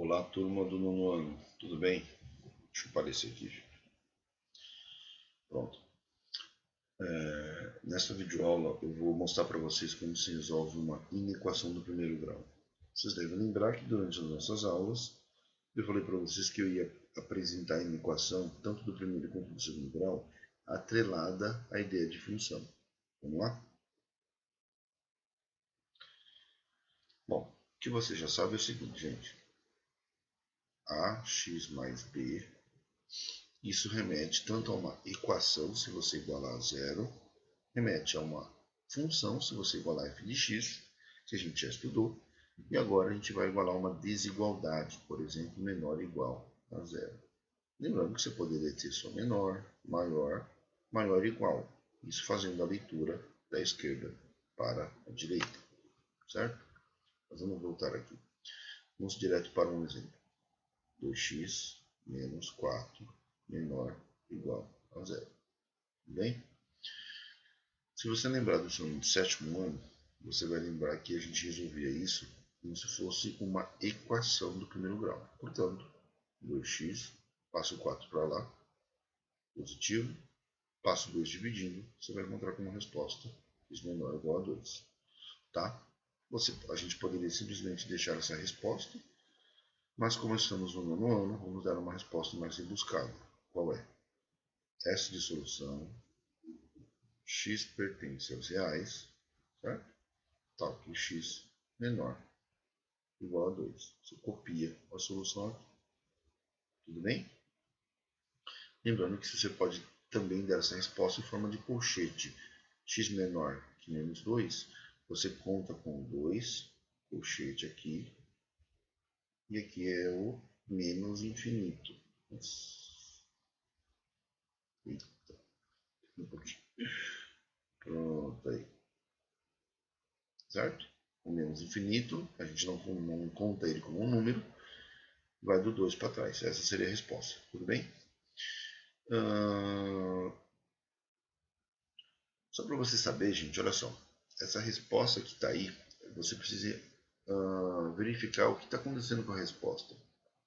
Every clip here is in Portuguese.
Olá, turma do nono ano, tudo bem? Deixa eu aparecer aqui, gente. Pronto. Nesta videoaula eu vou mostrar para vocês como se resolve uma inequação do primeiro grau. Vocês devem lembrar que durante as nossas aulas eu falei para vocês que eu ia apresentar a inequação tanto do primeiro quanto do segundo grau atrelada à ideia de função. Vamos lá? Bom, o que você já sabe é o seguinte, gente. Ax mais b, isso remete tanto a uma equação, se você igualar a zero, remete a uma função, se você igualar f de x, que a gente já estudou, e agora a gente vai igualar uma desigualdade, por exemplo, menor ou igual a zero. Lembrando que você poderia ter só menor, maior, maior ou igual, isso fazendo a leitura da esquerda para a direita, certo? Mas vamos voltar aqui. Vamos direto para um exemplo. 2x menos 4 menor ou igual a zero. Tudo bem? Se você lembrar do seu sétimo ano, você vai lembrar que a gente resolvia isso como se fosse uma equação do primeiro grau. Portanto, 2x, passo 4 para lá, positivo, passo 2 dividindo, você vai encontrar como resposta x menor ou igual a 2. Tá? A gente poderia simplesmente deixar essa resposta, mas como estamos no nono ano, vamos dar uma resposta mais rebuscada. Qual é? S de solução, x pertence aos reais, certo? Tal que x menor igual a 2. Você copia a solução aqui. Tudo bem? Lembrando que você pode também dar essa resposta em forma de colchete. X menor que menos 2, você conta com 2, colchete aqui, e aqui é o menos infinito. Eita, um pouquinho. Pronto aí. Certo? O menos infinito, a gente não conta ele como um número, vai do 2 para trás. Essa seria a resposta. Tudo bem? Só para você saber, gente, olha só. Essa resposta que está aí, você precisa verificar o que está acontecendo com a resposta.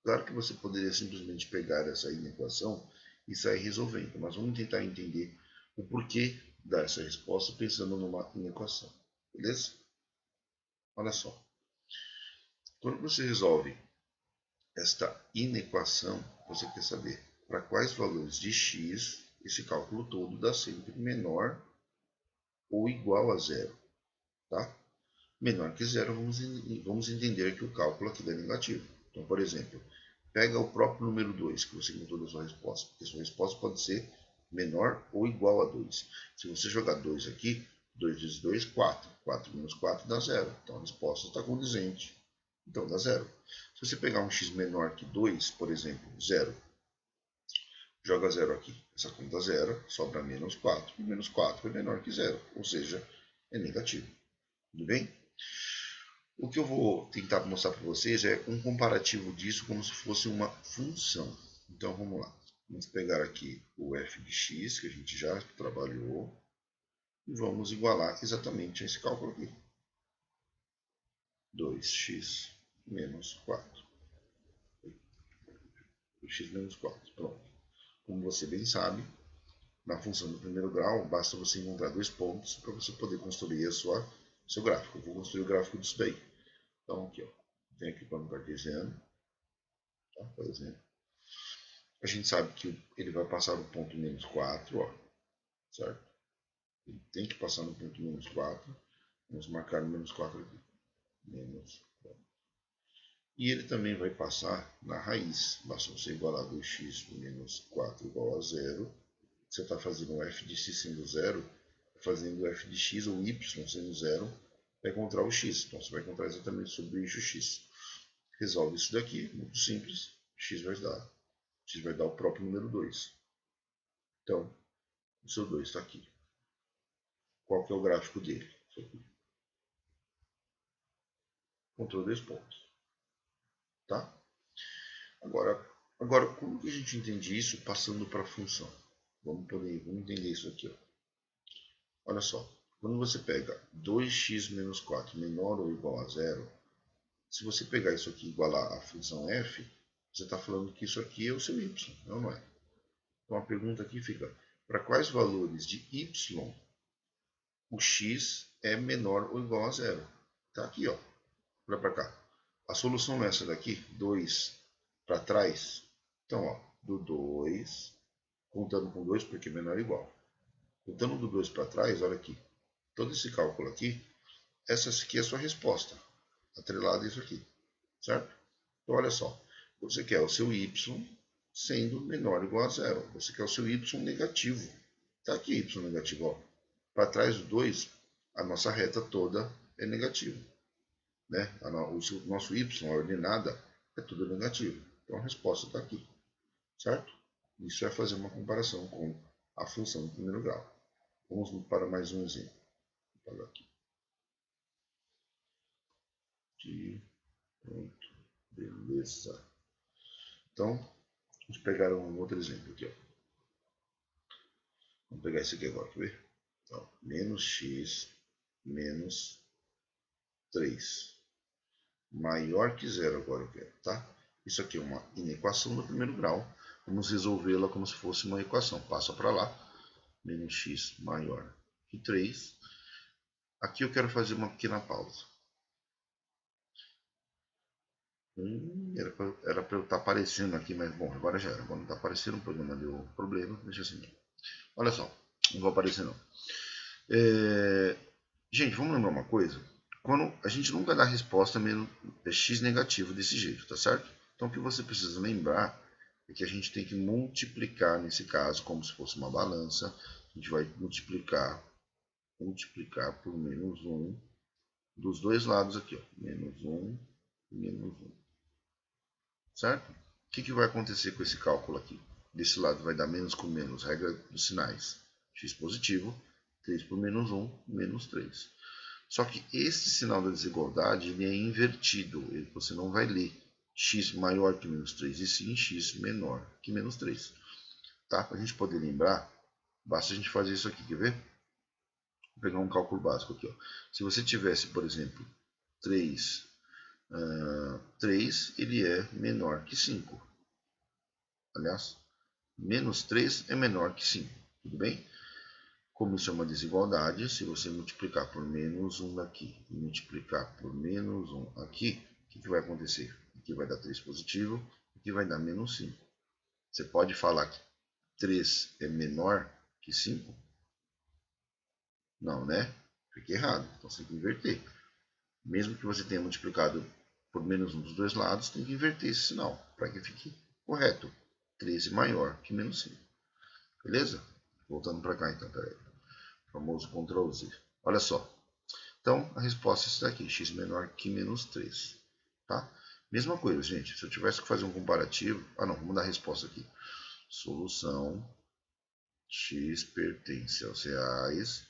Claro que você poderia simplesmente pegar essa inequação e sair resolvendo, mas vamos tentar entender o porquê dessa resposta pensando numa inequação. Beleza? Olha só. Quando você resolve esta inequação, você quer saber para quais valores de x esse cálculo todo dá sempre menor ou igual a zero. Tá? Menor que zero, vamos entender que o cálculo aqui é negativo. Então, por exemplo, pega o próprio número 2 que você encontrou da sua resposta, porque a sua resposta pode ser menor ou igual a 2. Se você jogar 2 aqui, 2 vezes 2, 4. 4 menos 4 dá zero. Então a resposta está condizente. Então dá zero. Se você pegar um x menor que 2, por exemplo, zero, joga zero aqui. Essa conta zero, sobra menos 4. E menos 4 é menor que zero, ou seja, é negativo. Tudo bem? O que eu vou tentar mostrar para vocês é um comparativo disso como se fosse uma função. Então vamos lá. Vamos pegar aqui o f de x, que a gente já trabalhou, e vamos igualar exatamente a esse cálculo aqui. 2x menos 4. 2x menos 4. Pronto. Como você bem sabe, na função do primeiro grau, basta você encontrar dois pontos para você poder construir seu gráfico. Eu vou construir o gráfico disso daí. Então aqui, ó, tem aqui o plano cartesiano, tá? Por exemplo. A gente sabe que ele vai passar no ponto menos 4, ó, certo? Ele tem que passar no ponto menos 4. Vamos marcar o menos 4 aqui. Menos 4. E ele também vai passar na raiz. Basta você igualar 2x menos 4 igual a zero. Você está fazendo o f de x sendo zero, fazendo o f de x ou y sendo zero, vai encontrar o x. Então você vai encontrar exatamente sobre o eixo x. Resolve isso daqui, muito simples. X vai dar o próprio número 2. Então, o seu 2 está aqui. Qual que é o gráfico dele? Isso aqui. Encontrou 2 pontos. Tá? Agora, como que a gente entende isso passando para a função? Vamos entender isso aqui. Ó. Olha só, quando você pega 2x menos 4 menor ou igual a zero, Se você pegar isso aqui e igualar a função f, você está falando que isso aqui é o seu y, não é? Então a pergunta aqui fica, para quais valores de y o x é menor ou igual a zero? Está aqui, ó. Olha para cá. A solução é essa daqui, 2 para trás. Então, ó, do 2, contando com 2 porque é menor ou igual. Contando do 2 para trás, olha aqui. Todo esse cálculo aqui, essa aqui é a sua resposta, atrelada a isso aqui, certo? Então, olha só. Você quer o seu y sendo menor ou igual a zero. Você quer o seu y negativo. Está aqui y negativo, ó. Para trás do 2, a nossa reta toda é negativa. Né? O nosso y, a ordenada, é tudo negativo. Então a resposta está aqui. Certo? Isso é fazer uma comparação com a função do primeiro grau. Vamos para mais um exemplo. Vou pagar aqui. Pronto. Beleza. Então, vamos pegar um outro exemplo aqui. Ó. Vamos pegar esse aqui agora, quer ver? Então, menos x menos 3. Maior que zero agora eu quero, tá? Isso aqui é uma inequação do primeiro grau. Vamos resolvê-la como se fosse uma equação. Passa para lá. Menos x maior que 3. Aqui eu quero fazer uma pequena pausa. Era para eu estar aparecendo aqui, mas bom, agora já era. Agora não está aparecendo, o programa deu problema. Deixa assim. Olha só, não vou aparecer não. Gente, vamos lembrar uma coisa. Quando a gente nunca dá resposta menos x negativo desse jeito, tá certo? Então o que você precisa lembrar é que a gente tem que multiplicar, nesse caso, como se fosse uma balança. A gente vai multiplicar por menos 1 dos dois lados aqui, ó. Menos 1 e menos 1. Certo? O que vai acontecer com esse cálculo aqui? Desse lado vai dar menos com menos, regra dos sinais. X positivo, 3 por menos 1, menos 3. Só que esse sinal da desigualdade ele é invertido. Você não vai ler x maior que menos 3, e sim x menor que menos 3. Tá? Para a gente poder lembrar, basta a gente fazer isso aqui, quer ver? Vou pegar um cálculo básico aqui. Ó. Se você tivesse, por exemplo, 3, ele é menor que 5. Aliás, menos 3 é menor que 5. Tudo bem? Como isso é uma desigualdade, se você multiplicar por menos 1 aqui e multiplicar por menos 1 aqui, o que vai acontecer? Aqui vai dar 3 positivo, aqui vai dar menos 5. Você pode falar que 3 é menor que 5? Não, né? Fica errado. Então você tem que inverter. Mesmo que você tenha multiplicado por menos 1 dos dois lados, tem que inverter esse sinal para que fique correto. 13 maior que menos 5. Beleza? Voltando para cá então, peraí. Famoso Ctrl Z. Olha só. Então, a resposta é essa daqui, x menor que menos 3. Tá? Mesma coisa, gente. Se eu tivesse que fazer um comparativo... não, vamos dar a resposta aqui. Solução x pertence aos reais,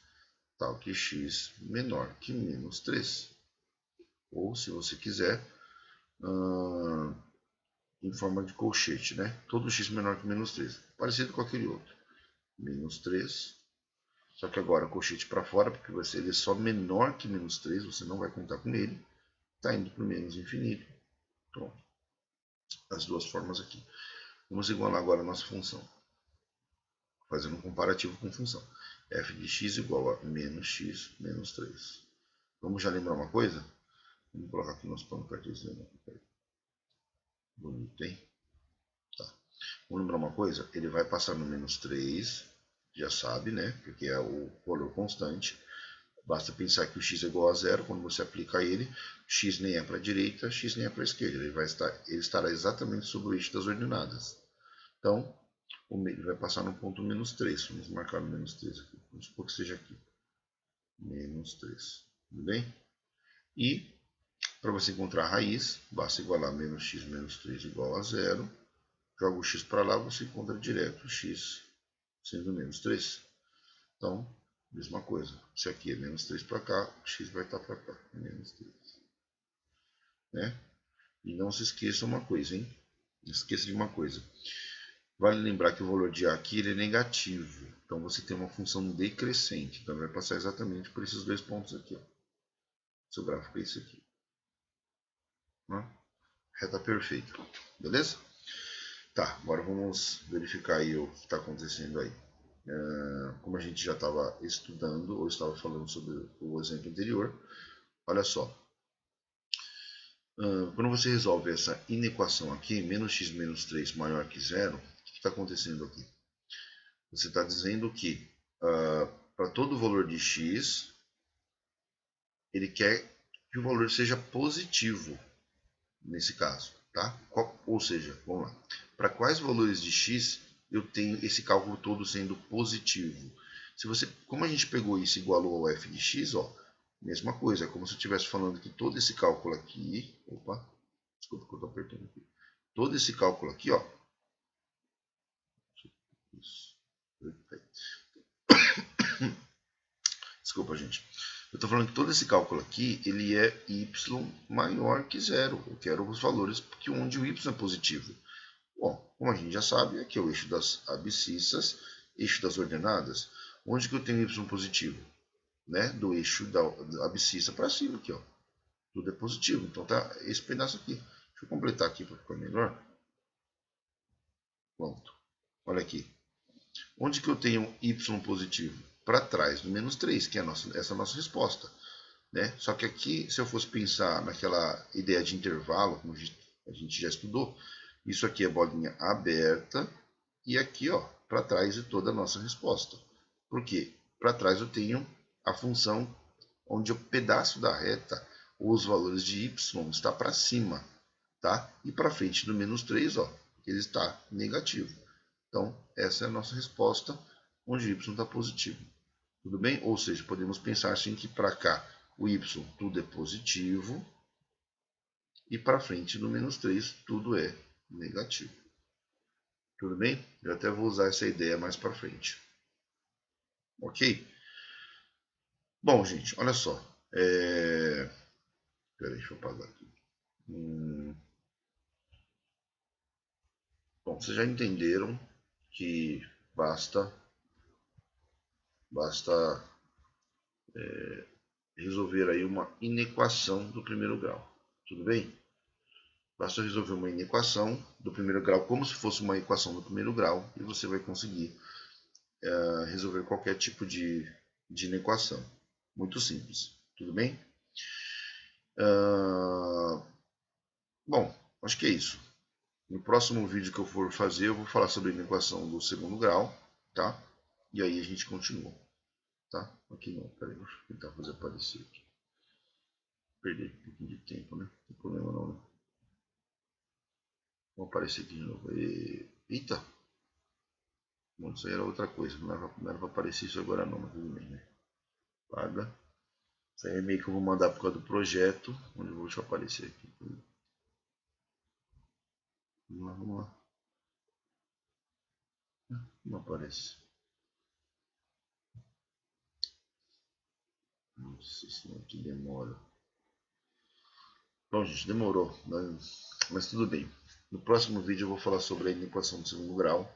tal que x menor que menos 3. Ou, se você quiser, em forma de colchete, né? Todo x menor que menos 3. Parecido com aquele outro. Menos 3. Só que agora colchete para fora, porque ele é só menor que menos 3, você não vai contar com ele. Está indo para o menos infinito. Pronto. As duas formas aqui. Vamos igualar agora a nossa função. Fazendo um comparativo com função. f de x igual a menos x menos 3. Vamos já lembrar uma coisa? Vamos colocar aqui nosso plano cartesiano. Bonito, hein? Tá. Vamos lembrar uma coisa? Ele vai passar no menos 3, já sabe, né? Porque é o valor constante. Basta pensar que o x é igual a zero. Quando você aplica ele, x nem é para a direita, x nem é para a esquerda. Ele estará exatamente sobre o eixo das ordenadas. Então, ele vai passar no ponto menos 3. Vamos marcar no menos 3 aqui. Vamos supor que seja aqui. Menos 3. Tudo bem? E, para você encontrar a raiz, basta igualar menos x menos 3 igual a zero. Joga o x para lá, você encontra direto o x sendo menos 3. Então, mesma coisa. Se aqui é menos 3 para cá, o x vai estar para cá. Menos 3. Né? E não se esqueça uma coisa, hein? Não esqueça de uma coisa. Vale lembrar que o valor de A aqui ele é negativo. Então você tem uma função decrescente. Então vai passar exatamente por esses dois pontos aqui. Ó. Seu gráfico é esse aqui. Né? Reta perfeita. Beleza? Tá, agora vamos verificar aí o que está acontecendo aí. Como a gente já estava estudando, ou estava falando sobre o exemplo anterior, olha só. Quando você resolve essa inequação aqui, menos x menos 3 maior que zero, o que está acontecendo aqui? Você está dizendo que para todo valor de x, ele quer que o valor seja positivo, nesse caso. Tá? Ou seja, vamos lá. Para quais valores de x eu tenho esse cálculo todo sendo positivo? Como a gente pegou isso e igualou ao f de x, ó, mesma coisa, é como se eu estivesse falando que todo esse cálculo aqui, desculpa que eu estou apertando aqui, todo esse cálculo aqui, ó, desculpa gente, eu estou falando que todo esse cálculo aqui, ele é y maior que zero, eu quero os valores onde o y é positivo. Bom, como a gente já sabe, aqui é o eixo das abscissas, eixo das ordenadas, onde que eu tenho y positivo? Né? Do eixo da abscissa para cima aqui, ó. Tudo é positivo, então tá esse pedaço aqui. Deixa eu completar aqui para ficar melhor. Pronto. Olha aqui. Onde que eu tenho y positivo? Para trás do menos 3, que é essa nossa resposta. Né? Só que aqui, se eu fosse pensar naquela ideia de intervalo, como a gente já estudou, isso aqui é bolinha aberta e aqui, ó, para trás de toda a nossa resposta. Por quê? Para trás eu tenho a função onde o pedaço da reta, ou os valores de y, está para cima. Tá? E para frente do menos 3, ó, ele está negativo. Então, essa é a nossa resposta, onde y está positivo. Tudo bem? Ou seja, podemos pensar assim que para cá o y tudo é positivo e para frente do menos 3 tudo é negativo. Tudo bem? Eu até vou usar essa ideia mais para frente. Ok? Bom, gente, olha só. Peraí, deixa eu apagar aqui. Bom, vocês já entenderam que basta resolver aí uma inequação do primeiro grau. Tudo bem? Basta resolver uma inequação do primeiro grau como se fosse uma equação do primeiro grau e você vai conseguir resolver qualquer tipo de inequação. Muito simples. Tudo bem? Bom, acho que é isso. No próximo vídeo que eu for fazer, eu vou falar sobre a inequação do segundo grau, tá? E aí a gente continua, tá? Aqui não, peraí, vou tentar fazer aparecer aqui. Perder um pouquinho de tempo, né? Não tem problema não, né? Vou aparecer aqui de novo. Eita! Bom, isso aí era outra coisa, não era para aparecer isso agora não, mas tudo bem, né? Paga. Isso aí é meio que eu vou mandar por causa do projeto, onde eu vou deixar aparecer aqui. Vamos lá. Não aparece. Nossa senhora, que demora. Bom, gente, demorou, mas tudo bem. No próximo vídeo eu vou falar sobre a inequação do segundo grau.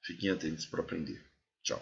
Fiquem atentos para aprender. Tchau.